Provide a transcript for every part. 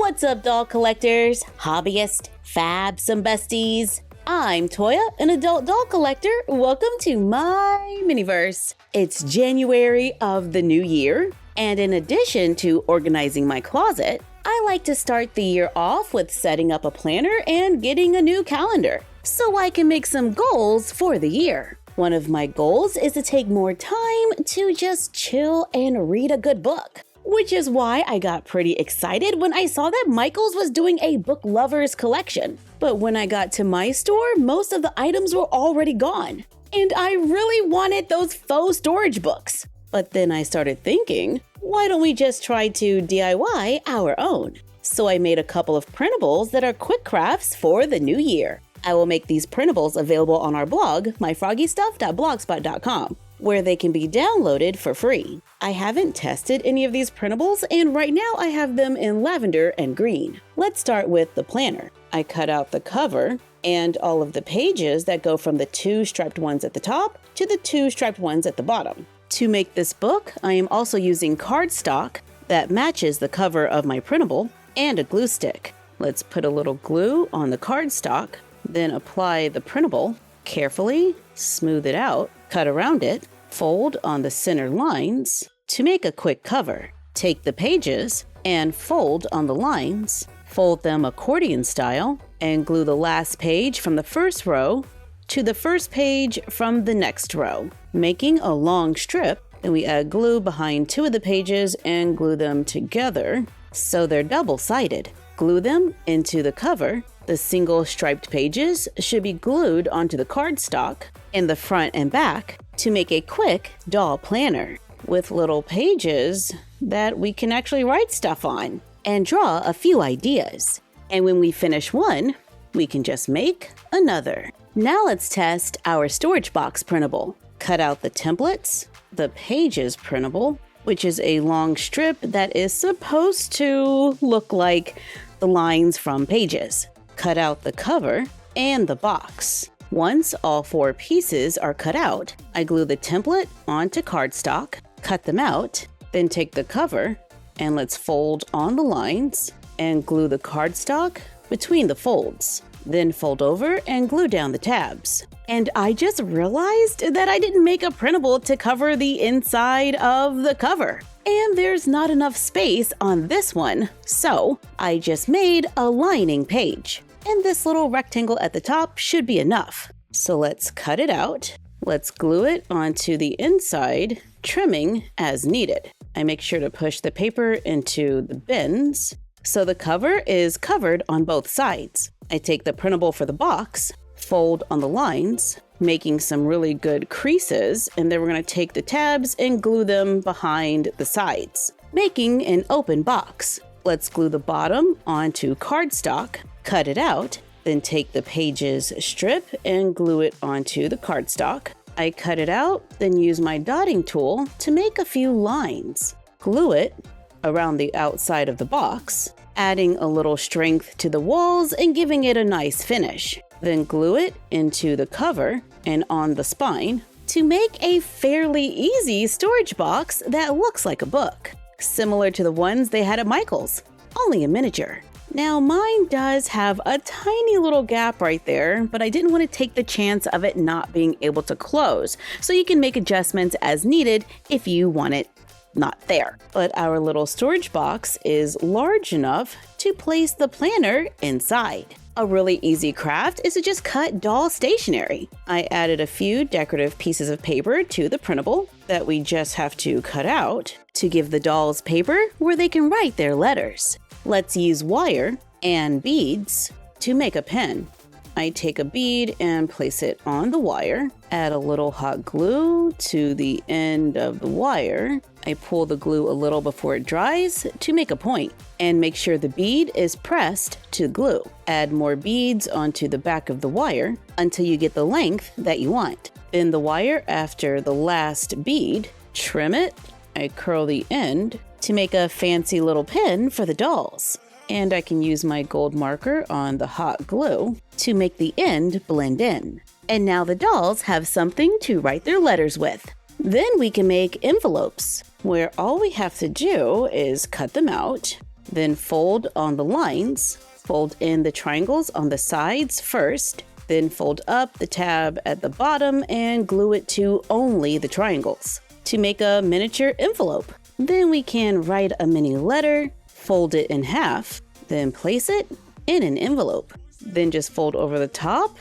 What's up, doll collectors, hobbyists, fab, some besties? I'm Toya, an adult doll collector. Welcome to my miniverse. It's January of the new year, and in addition to organizing my closet, I like to start the year off with setting up a planner and getting a new calendar so I can make some goals for the year. One of my goals is to take more time to just chill and read a good book. Which is why I got pretty excited when I saw that Michaels was doing a book lovers collection. But when I got to my store, most of the items were already gone. And I really wanted those faux storage books. But then I started thinking, why don't we just try to DIY our own? So I made a couple of printables that are quick crafts for the new year. I will make these printables available on our blog, MyFroggyStuff.blogspot.com, where they can be downloaded for free. I haven't tested any of these printables, and right now I have them in lavender and green. Let's start with the planner. I cut out the cover and all of the pages that go from the two striped ones at the top to the two striped ones at the bottom. To make this book, I am also using cardstock that matches the cover of my printable and a glue stick. Let's put a little glue on the cardstock, then apply the printable, carefully smooth it out, cut around it, fold on the center lines to make a quick cover. Take the pages and fold on the lines, fold them accordion style, and glue the last page from the first row to the first page from the next row, making a long strip. Then we add glue behind two of the pages and glue them together so they're double-sided. Glue them into the cover. The single striped pages should be glued onto the cardstock in the front and back to make a quick doll planner with little pages that we can actually write stuff on and draw a few ideas. And when we finish one, we can just make another. Now let's test our storage box printable. Cut out the templates, the pages printable, which is a long strip that is supposed to look like the lines from pages. Cut out the cover and the box. Once all four pieces are cut out, I glue the template onto cardstock, cut them out, then take the cover and let's fold on the lines and glue the cardstock between the folds. Then fold over and glue down the tabs. And I just realized that I didn't make a printable to cover the inside of the cover. And there's not enough space on this one, so I just made a lining page. And this little rectangle at the top should be enough. So let's cut it out. Let's glue it onto the inside, trimming as needed. I make sure to push the paper into the bins so the cover is covered on both sides. I take the printable for the box, fold on the lines, making some really good creases, and then we're going to take the tabs and glue them behind the sides, making an open box. Let's glue the bottom onto cardstock, cut it out, then take the pages strip and glue it onto the cardstock. I cut it out, then use my dotting tool to make a few lines. Glue it around the outside of the box, adding a little strength to the walls and giving it a nice finish. Then glue it into the cover and on the spine to make a fairly easy storage box that looks like a book, similar to the ones they had at Michaels, only a miniature. Now mine does have a tiny little gap right there, but I didn't want to take the chance of it not being able to close, so you can make adjustments as needed if you want it not there. But our little storage box is large enough to place the planner inside. A really easy craft is to just cut doll stationery. I added a few decorative pieces of paper to the printable that we just have to cut out to give the dolls paper where they can write their letters. Let's use wire and beads to make a pen. I take a bead and place it on the wire, add a little hot glue to the end of the wire. I pull the glue a little before it dries to make a point and make sure the bead is pressed to glue. Add more beads onto the back of the wire until you get the length that you want. Bend the wire after the last bead, trim it. I curl the end to make a fancy little pin for the dolls. And I can use my gold marker on the hot glue to make the end blend in. And now the dolls have something to write their letters with. Then we can make envelopes, where all we have to do is cut them out, then fold on the lines. Fold in the triangles on the sides first, then fold up the tab at the bottom and glue it to only the triangles to make a miniature envelope. Then we can write a mini letter, fold it in half, then place it in an envelope. Then just fold over the top,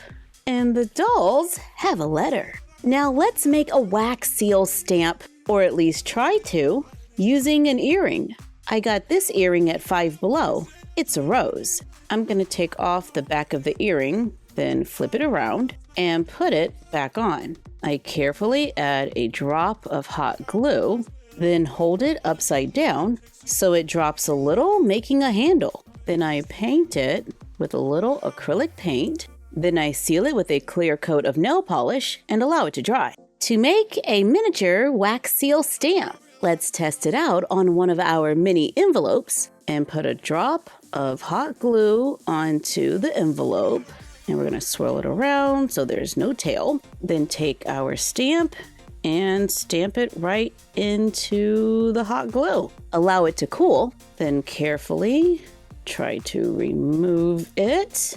and the dolls have a letter. Now let's make a wax seal stamp, or at least try to, using an earring. I got this earring at Five Below. It's a rose. I'm going to take off the back of the earring, then flip it around and put it back on. I carefully add a drop of hot glue, then hold it upside down so it drops a little, making a handle. Then I paint it with a little acrylic paint. Then I seal it with a clear coat of nail polish and allow it to dry. To make a miniature wax seal stamp, let's test it out on one of our mini envelopes and put a drop of hot glue onto the envelope. And we're going to swirl it around so there's no tail. Then take our stamp and stamp it right into the hot glue. Allow it to cool, then carefully try to remove it.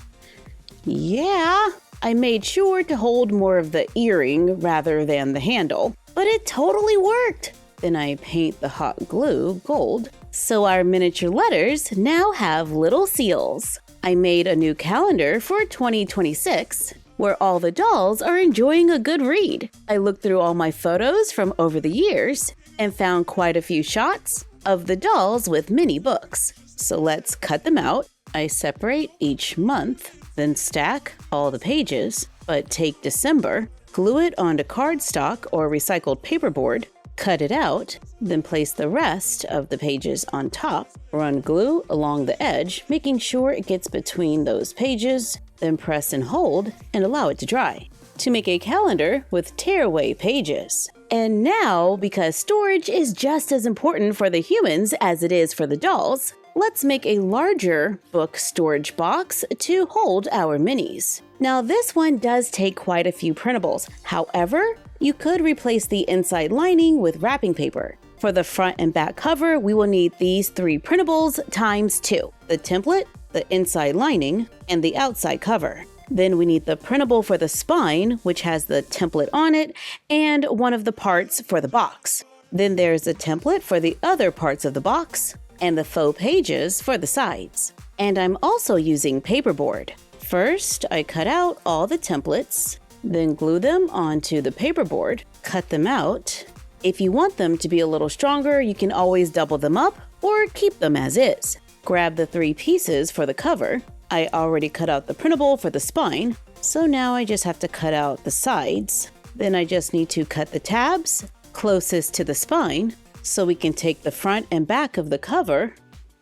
Yeah, I made sure to hold more of the earring rather than the handle, but it totally worked. Then I paint the hot glue gold, so our miniature letters now have little seals. I made a new calendar for 2026 where all the dolls are enjoying a good read. I looked through all my photos from over the years and found quite a few shots of the dolls with mini books. So let's cut them out. I separate each month, then stack all the pages, but take December, glue it onto cardstock or recycled paperboard, cut it out, then place the rest of the pages on top. Run glue along the edge, making sure it gets between those pages, then press and hold and allow it to dry. To make a calendar with tearaway pages. And now, because storage is just as important for the humans as it is for the dolls, let's make a larger book storage box to hold our minis. Now this one does take quite a few printables. However, you could replace the inside lining with wrapping paper. For the front and back cover, we will need these 3 printables times 2. The template, the inside lining, and the outside cover. Then we need the printable for the spine, which has the template on it, and one of the parts for the box. Then there's a template for the other parts of the box, and the faux pages for the sides. And I'm also using paperboard. First, I cut out all the templates, then glue them onto the paperboard, cut them out. If you want them to be a little stronger, you can always double them up or keep them as is. Grab the 3 pieces for the cover. I already cut out the printable for the spine, so now I just have to cut out the sides. Then I just need to cut the tabs closest to the spine, so we can take the front and back of the cover,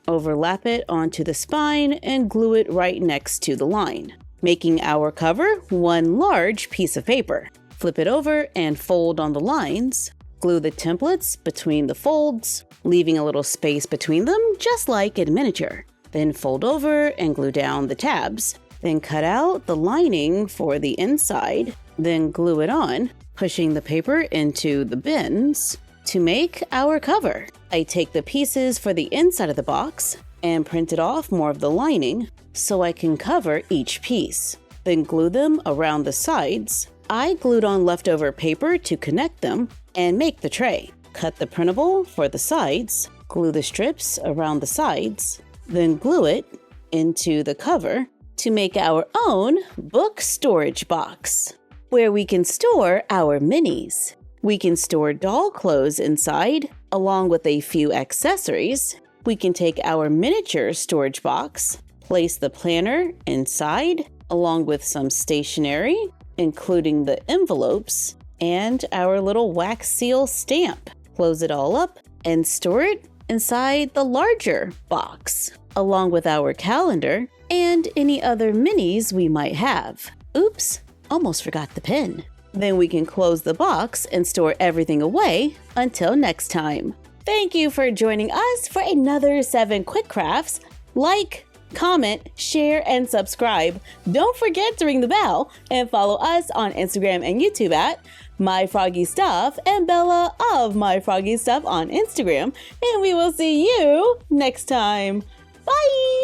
overlap it onto the spine, and glue it right next to the line, making our cover one large piece of paper. Flip it over and fold on the lines. Glue the templates between the folds, leaving a little space between them, just like in miniature. Then fold over and glue down the tabs. Then cut out the lining for the inside, then glue it on, pushing the paper into the bins. To make our cover, I take the pieces for the inside of the box and printed off more of the lining so I can cover each piece. Then glue them around the sides. I glued on leftover paper to connect them and make the tray. Cut the printable for the sides, glue the strips around the sides, then glue it into the cover to make our own book storage box, where we can store our minis. We can store doll clothes inside, along with a few accessories. We can take our miniature storage box, place the planner inside, along with some stationery, including the envelopes, and our little wax seal stamp. Close it all up and store it inside the larger box, along with our calendar and any other minis we might have. Oops, almost forgot the pen. Then we can close the box and store everything away until next time. Thank you for joining us for another 7 quick crafts. Like, comment, share, and subscribe. Don't forget to ring the bell and follow us on Instagram and YouTube at MyFroggyStuff and Bella of MyFroggyStuff on Instagram. And we will see you next time. Bye!